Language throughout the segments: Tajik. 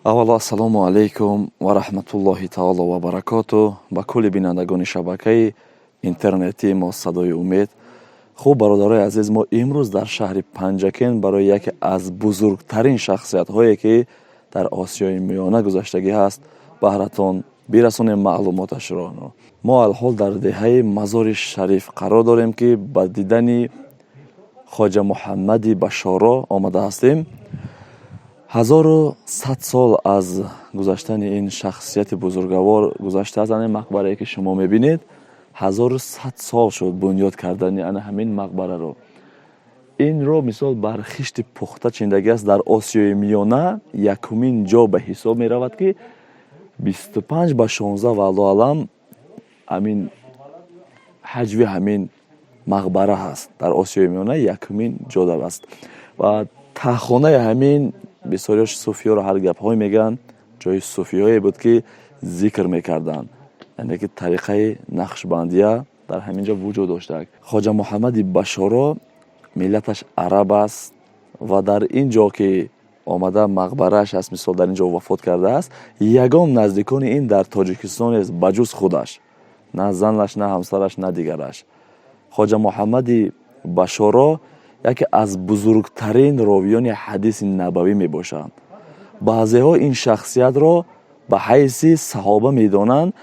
аввало ассалому алайкум ва раҳматуллоҳи таоло ва баракоту ба кулли бинандагони шабакаи интернетии мо садои умед. хуб бародарои азиз, мо имрӯз дар шаҳри Панҷакен барои яке аз бузургтарин шахсиятҳое ки дар Осиёи Миёна гузаштагӣ ҳаст баҳратон бирасонем маълумоташро. мо алҳол дар деҳаи Мазори Шариф қарор дорем ки ба дидани Хоҷа Муҳаммади Башоро омада ҳастем. 1100 сол аз гузаштани ин шахсияти бузургавор гузаштааст. ана мақбарае ки шумо мебинед 1100 сол шуд бунёд кардани ана ҳамин мақбараро. инро мисол бар хишти пухта чиндагӣ аст. дар Осиёи Миёна якумин ҷо ба ҳисоб меравад ки 25 ба 16 ва аллоҳу аълам ҳамин ҳаҷви ҳамин мақбара ҳаст. дар Осиёи Миёна якумин ҷо аст ва таъхонаи ҳамин бисёриёш суфиёро ҳар гапҳое мегӯян, ҷои суфиёе буд ки зикр мекарданд, яъне ки тариқаи нақшбандия дар ҳамин ҷо вуҷуд доштаг. Хоҷа Муҳаммади Башоро миллаташ араб аст ва дар ин ҷо ки омада мақбарааш аст, мисол дар ин ҷо вафот кардааст. Ягон наздикони ин дар Тоҷикистонист ба ҷуз худаш, на занаш, на ҳамсараш, на дигараш. Хоҷа Муҳаммади Башоро яке аз бузургтарин ровиёни ҳадиси набавӣ мебошанд. баъзеҳо ин шахсиятро ба ҳайси саҳоба медонанд.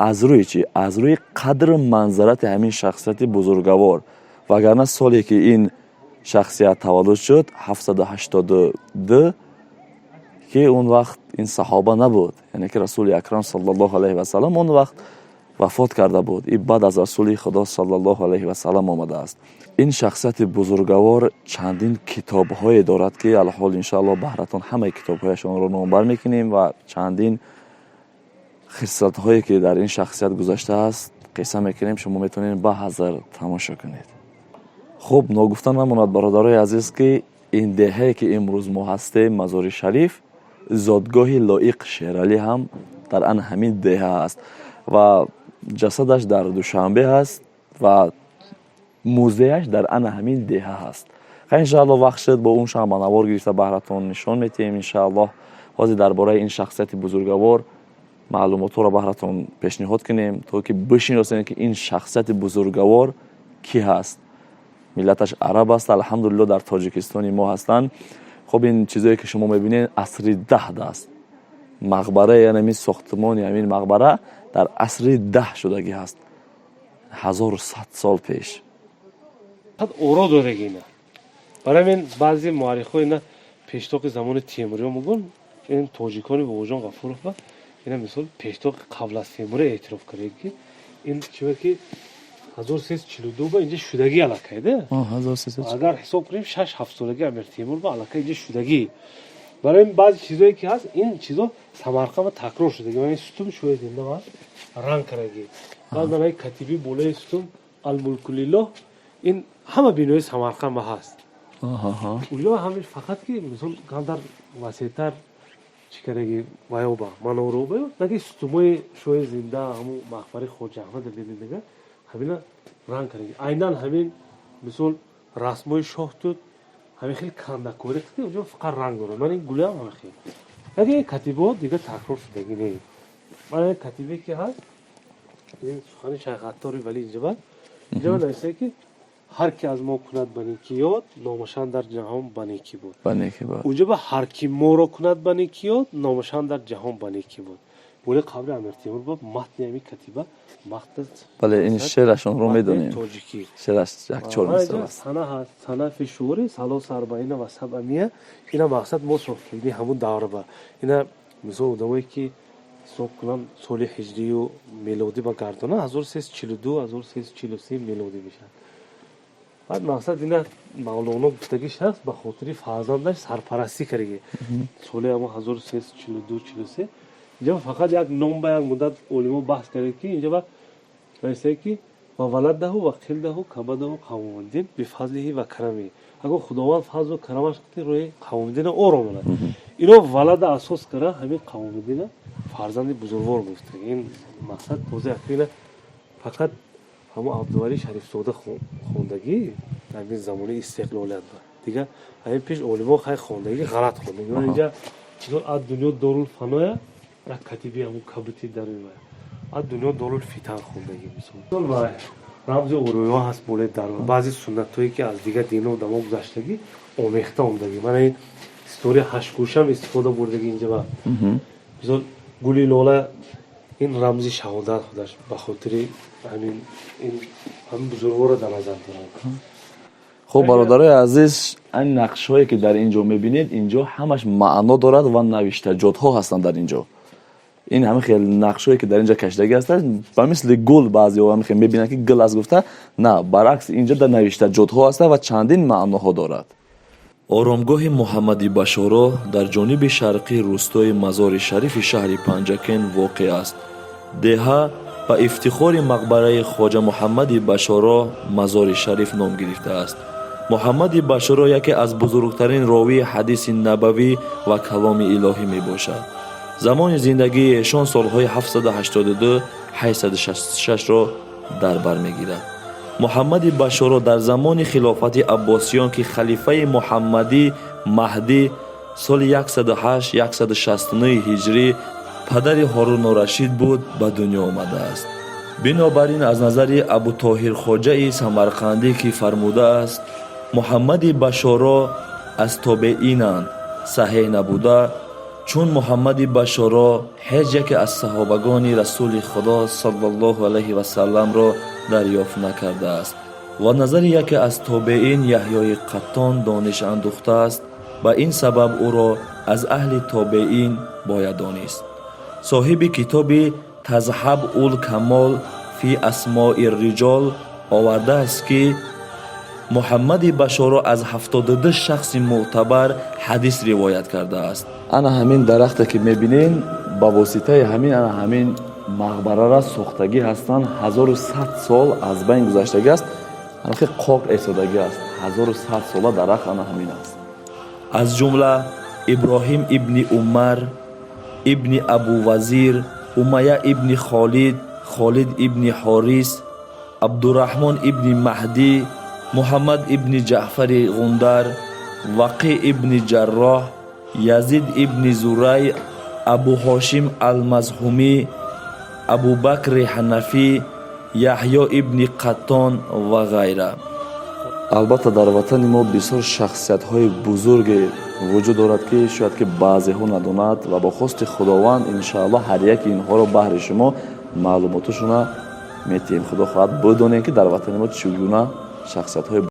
аз рӯи чӣ? Аз рӯи қадру манзарати ҳамин шахсияти бузургавор. вагарна соле ки ин шахсият таваллуд шуд 782 ки он вақт ин саҳоба набуд, яъне ки расули акрам саллаллоҳу алайҳи васалам он вақт вафот карда буд. ин баъд аз расули худо саллаллоҳу алайҳи васалам омадааст. ин шахсияти бузургавор чандин китобҳое дорад ки алҳол иншааллоҳ баҳратон ҳамаи китобҳояшонро номбар мекунем ва чандин хислатҳое ки дар ин шахсият гузаштааст қисса мекунем. шумо метавонед ба ҳазар тамошо кунед. хуб, ногуфта намонад бародарои азиз ки ин деҳае ки имрӯз мо ҳастем, Мазори Шариф, зодгоҳи Лоиқ Шералӣ ҳам дар ан ҳамин деҳа аст ва ҷасадаш дар Душанбе ҳаст ва музеяш дар ана ҳамин деҳа ҳаст. иншааллоҳ вақт шуд бо он шамъанавор гирифта баҳратон нишон метиҳем. иншааллоҳ ҳозир дар бораи ин шахсияти бузургавор маълумотҳоро баҳратон пешниҳод кунем, то ки бишиносем ки ин шахсияти бузургавор кӣ ҳаст. миллаташ араб аст, алҳамдулиллоҳ дар Тоҷикистони мо ҳастанд. хуб, ин чизое ки шумо мебинед асри 10 аст. мақбараи ҳамин сохтмони ҳамин мақбара дар асри 10 шудагӣ ҳаст, 1100 сол пеш. оро дорегина барои мен баъзе муаррихҳо ина пештоқи замони темуриё мегӯн. ин тоҷикони бобоҷон ғафуров ба ина мисол пештоқи қабл аз темурӣ эътироф кардем ки ин чиме ки 1342 ба инҷа шудагӣ аллакайда. агар ҳисоб кунем 6-7 солаги Амир Темур ба аллакай инҷа шудагӣ. барои ин баъзе чизое ки ҳаст, ин чизо Самарқанд такрор шудагӣ. ман сутун шоя зинда ва ранг карагӣ. баъд нанаи катиби болаи сутун Ал-Мулкулиллоҳ, ин ҳама бинои Самарқанд ба ҳаст. уло ҳамин фақат ки мисол қадар васеътар чӣ караги ваёба маноро ба наки сутумои шои зинда ҳамун мақбари Хоҷа Аҳмад бибинага ҳамина ранг караги. айнан ҳамин мисол расмои шоҳ туд ҳамин хеле кандакорӣ ки унҷо фақат ранг дорад. ман ин гулам ҳама хел яке катибаҳо дигар такрор шудагӣ не. ман катибе ки ҳаст ин сухани Шайх Аттори Валӣ инҷа ба нависае ки ҳар ки аз мо кунад ба некӣ ёд, номашан дар ҷаҳон ба некӣ буд. унҷа ба ҳар ки моро кунад ба некӣ ёд, номашан дар ҷаҳон ба некӣ буд. боли қабри Амир Темур ба матни ҳамин катиба мақтад. бале ин шеърашонро медонем. тоҷикӣ шеъраш якчор мисал аст. сана ҳаст, сана фишури салос арбаина ва сабъамия. ина мақсад мо сохтагӣ ҳамун давра ба ина мисол одамое ки ҳисоб кунанд соли ҳиҷрию милодӣ ба гардона 1342 1343 милодӣ мешавад. баъд мақсад ина мавлоно гуфтагӣ шахс ба хотири фарзандаш сарпарастӣ кардаги соли ҳама 1342-43 инҷа фақат як ном ба як муддат олимо баҳс карда ки инҷа ба нависае ки ва валадаҳу ва қилдаҳу кабадаҳу қавмиддин бифазлиҳи ва карами. агар худованд фазлу карамаш кунад рои қавмиддина оромонад. ино валада асос кара ҳамин қавмиддина фарзанди бузургвор гуфта. ин мақсад тозе акина фақат ҳамон Абдувалӣ Шарифзода хондагӣ ҳамин замони истиқлолият ба дигар ҳамин пеш олимо хай хондагӣ ғалат хондагӣ. ман инҷа мисол аз дунё дорул фаноя як катиби ҳамун кабути дар меояд аз дунё дорул фитан хондаги мисол ва рамзи урӯё ҳаст болаи дар баъзи суннатҳое ки аз дигар динҳо дамо гузаштагӣ омехта омдагӣ мана ин история ҳаштгӯшам истифода бурдагӣ инҷа ба мисол гули лола ин рамзи шаҳодат худаш ба хотири ҳамин бузургоро дар назар дорад. خب برادرای عزیز این نقش‌هایی که در اینجا می‌بینید اینجا همش معنا دارد و نوشته‌جات‌ها هستند در اینجا. این همه خیلی نقش‌هایی که در اینجا کشیدگی هستند به مثل گل بعضی‌ها هم خیلی می‌بینن که گل از گفته نه برعکس اینجا در نوشته‌جات‌ها هست و چندین معناها دارد. آرامگاه محمدی بشارا در جانب شرقی روستای مزار شریف شهر پنجکن واقع است. دهه به افتخار مقبره خواجه محمدی بشارا مزار شریف نام گرفته است. محمدی بشارا یکی از بزرگترین راوی حدیث نبوی و کلام الهی می باشد. زمان زندگی ایشان سالهای 782 866 را در بر می گیرد. محمدی بشارا در زمان خلافت عباسیان که خلیفه محمدی مهدی سال 108 169 هجری پدر هارون الرشید بود به دنیا آمده است. بنابراین از نظر ابو طاهر خواجه سمرقندی که فرموده است محمدی بشارا از تابعینند صحیح نبوده چون محمدی بشارا هیچ یک از صحابگان رسول خدا صلی الله علیه و سلم را دریافت نکرده است و نظر یکی از تابعین یحیی قطان دانش اندوخته است و این سبب او را از اهل تابعین باید دانست. صاحب کتاب تذهب الکمال فی اسماء الرجال آورده است که محمد بشارا از 72 شخص معتبر حدیث روایت کرده است. انا همین درخت که میبینین با واسطه همین مقبره را ساختگی هستند 1100 سال از بین گذشتگی است. انا خیلی قاق ایستادگی است. 1100 ساله درخت انا همین است. از جمله ابراهیم ابن عمر ابن ابو وزیر امیه ابن خالد خالد ابن حارث عبدالرحمن ابن مهدی محمد ابن جعفر غندر وقی ابن جراح یزید ابن زوری ابو هاشم المزحومی ابو بکر حنفی یحیی ابن قطان و غیره. البته در وطن ما بسیار شخصیت های بزرگ وجود دارد که شاید که بعضی ها نداند و با خواست خداوند انشاءالله هر یک اینها را بهر شما معلوماتشون میتیم. خدا خواهد بدونید که در وطن ما چگونه شخصیت های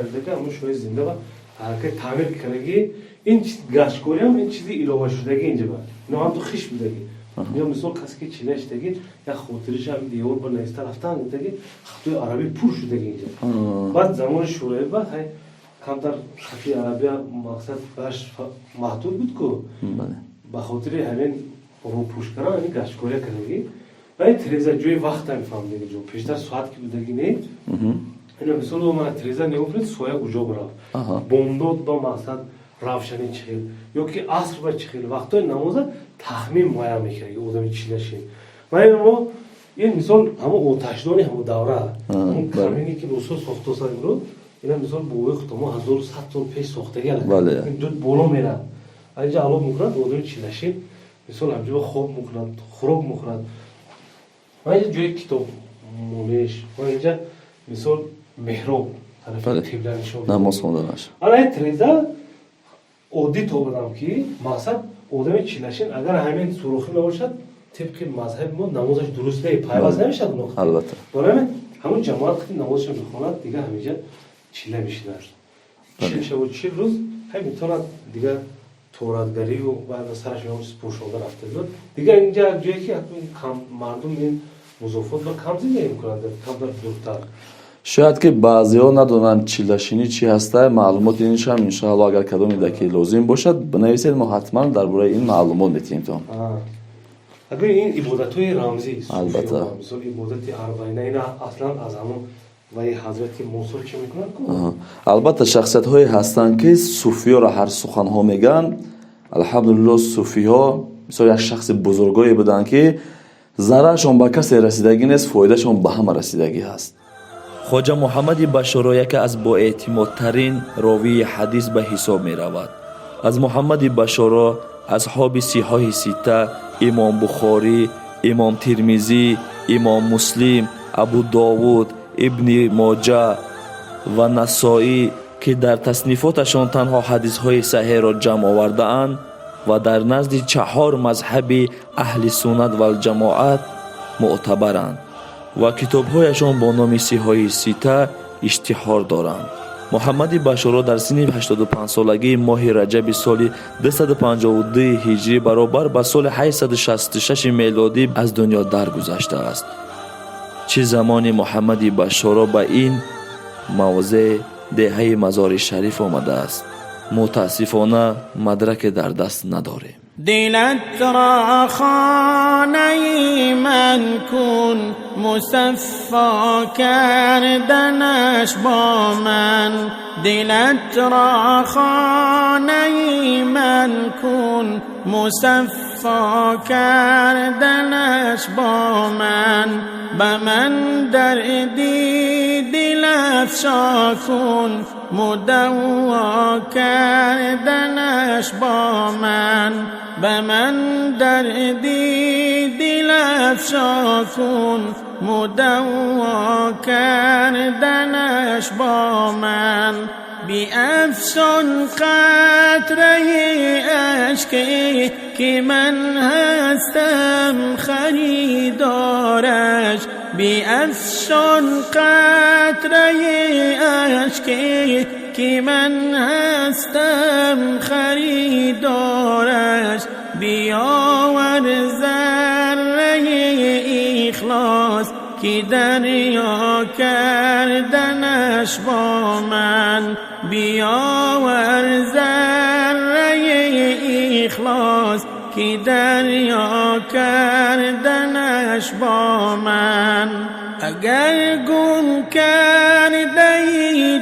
دیگه همون شوی زنده با حرکت تعمیر کردگی این گشتگوری هم این چیزی الهه شدگی اینجا با نه هم تو خیش بودگی یا مثال کسی که چیلش دگی یا خاطرش هم دیور با نیست رفتن دگی خطوی عربی پور شدگی اینجا بعد زمان شورای بعد های کم در خطی عربی مقصد باش محدود بود که با خاطر همین رو پوش کردن این گشتگوری کردگی و این تریزه جوی وقت هم فهمیدگی جو پیشتر ساعت که بودگی نه اینا مثلا ما تریزا نیوفرد سویا کجا برا بومدود با مقصد روشنی چخیل یا که عصر با چخیل وقتای نماز تخمین مایا میکنه او دمی چی نشه ما این مثال همه آتشدانی همه دوره اون کمینی که روسو ساخته سال رو اینا مثال بوی خود ما 1100 سال پیش ساخته گرده این دود بالا میره اینجا علوم میکنند او دمی چی نشه مثال همجا خواب میکنند خراب میکنند ما اینجا جوی کتاب مولیش ما اینجا مثال محراب طرف قبله نشون نماز خوندنش. حالا این تریزا عادی تو بدم که مقصد آدم چیلشین اگر همین سوراخی نباشد طبق مذهب ما نمازش درست نیست پیوست نمیشه نقطه. البته. برای همون جماعت که نمازش میخواند دیگه همینجا چیله میشینن. چیلش و چیل روز همین طور دیگه توراتگری و بعد سرش میام سپورشونده رفته بود. دیگه اینجا جایی که کم مردم این مضافات با کم زندگی میکنند کم در دورتر. شاید که بعضی‌ها ندونن چیلشینی چی هسته، معلومات اینش هم انشاءالله اگر کدومی دکی لازم باشد بنویسید، ما حتما درباره این معلومات میتیم تو. اگر این عبادت‌های رمزی البته. مثلا عبادت اربعینه اینا اصلا از همون ولی حضرت موسی چه میکنن؟ البته شخصیت های هستن که صوفی ها را هر سخن ها میگن. الحمدلله صوفی ها مثلا یک شخص بزرگایی بودن که ضررشون به کسی رسیدگی نیست، فایدهشون به همه رسیدگی هست. خواجه محمد بشارا یکی از با اعتمادترین راوی حدیث به حساب می رود. از محمد بشارا اصحاب صحاح سته، امام بخاری، امام ترمذی، امام مسلم، ابو داود، ابن ماجه و نسائی که در تصنیفاتشان تنها حدیث های صحیح را جمع آورده اند و در نزد 4 مذهب اهل سنت و الجماعت معتبرند و کتاب‌هایشان با نام صحاح سته اشتهار دارند. محمد بشارا در سن 85 سالگی ماه رجب سال 252 هجری برابر به سال 866 میلادی از دنیا درگذشته است. چه زمان محمد بشارا به این موضع دهه مزار شریف آمده است؟ متاسفانه مدرک در دست نداریم. دلت را خانه من کن، مصفا کردنش با من. دلت را خانه من کن، مصفا کردنش با من. به من دردی دل افشا کن، مدوا کردنش با من. به من دردی دل افشا کن، مدوا کردنش با من. بی افشان قطره اشکی که من هستم خریدارش. بی افشان قطره اشکی که من هستم خریدارش. بیاور ذره اخلاص که دریا کردنش با من. بیاور ذره اخلاص که دریا کردنش با من. اگر گم کرده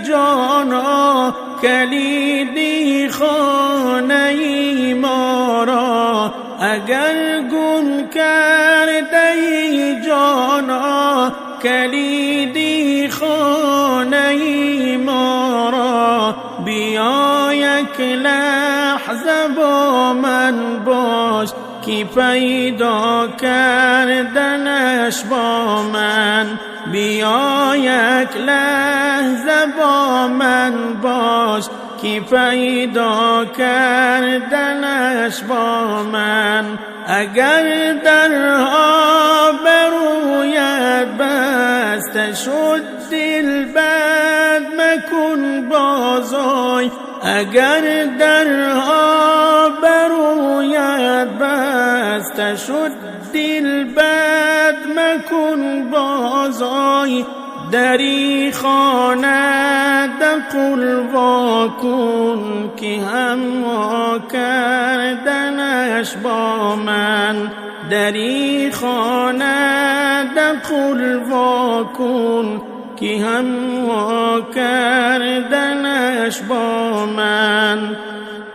جانا کلیدی خانه ما را. اگر گم کرده جانا کلیدی خانه ما را. بیا یک لحظه با من باش که پیدا کردنش با من. بیا یک لحظه با من باش که پیدا کردنش با من. اگر درها برویت بسته شد دل بد مکن بازای. اگر درها برویت بسته شد دل بد مکن بازای. دری خانه دقل واکن که هم کردنش با من. دری خانه دقل واکن که هم کردنش با من.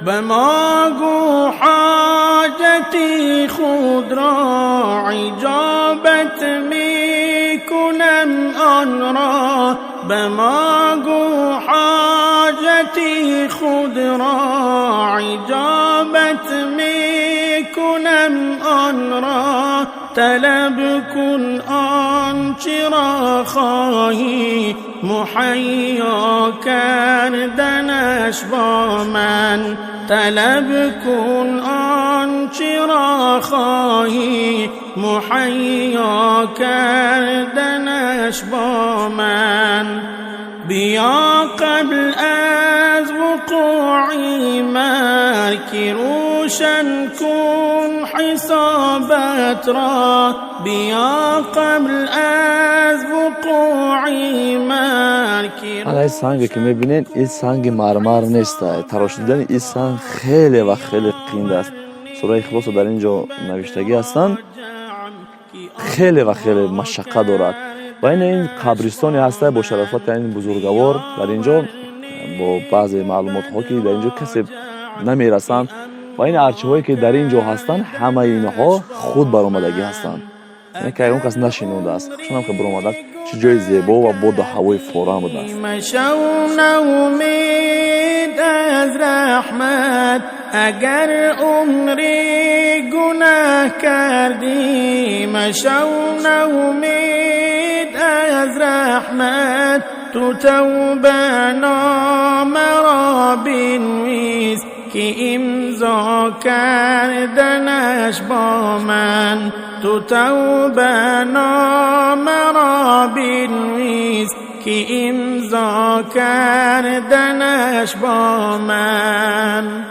به ما گو حاجتی خود را اجابت می کنم آن را. به ما گو حاجتی خود را اجابت می کنم آن را. طلب کن آنچه را خواهی مهیا کردنش با من. طلب کن آنچه را خواهی مهیا کردنش با من. بیا قبل از وقوع مرگ روی روشن کن حسابت را بیا قبل از وقوع مرگ. این سنگی که میبینید این سنگ مرمر نیست. تراشیدن این سنگ خیلی و خیلی قیند است. سوره اخلاص در اینجا نوشتگی هستند، خیلی و خیلی مشقت دارد. و این قبرستانی هسته با شرافت این بزرگوار در اینجا با بعضی معلومات ها که در اینجا کسی نمیرسند و این ارچه هایی که در اینجا هستند همه اینها خود برآمدگی هستند، یعنی که اون کس نشینونده است. چون هم که برآمده چه جای زیبا و با هوای فوران بوده است. مشون امید از رحمت اگر عمری گناه کردی، مشون امید از رحمت تو توبه نامه را بنویس که امضا کردنش با من. تو توبه نامه را بنویس که امضا کردنش با من.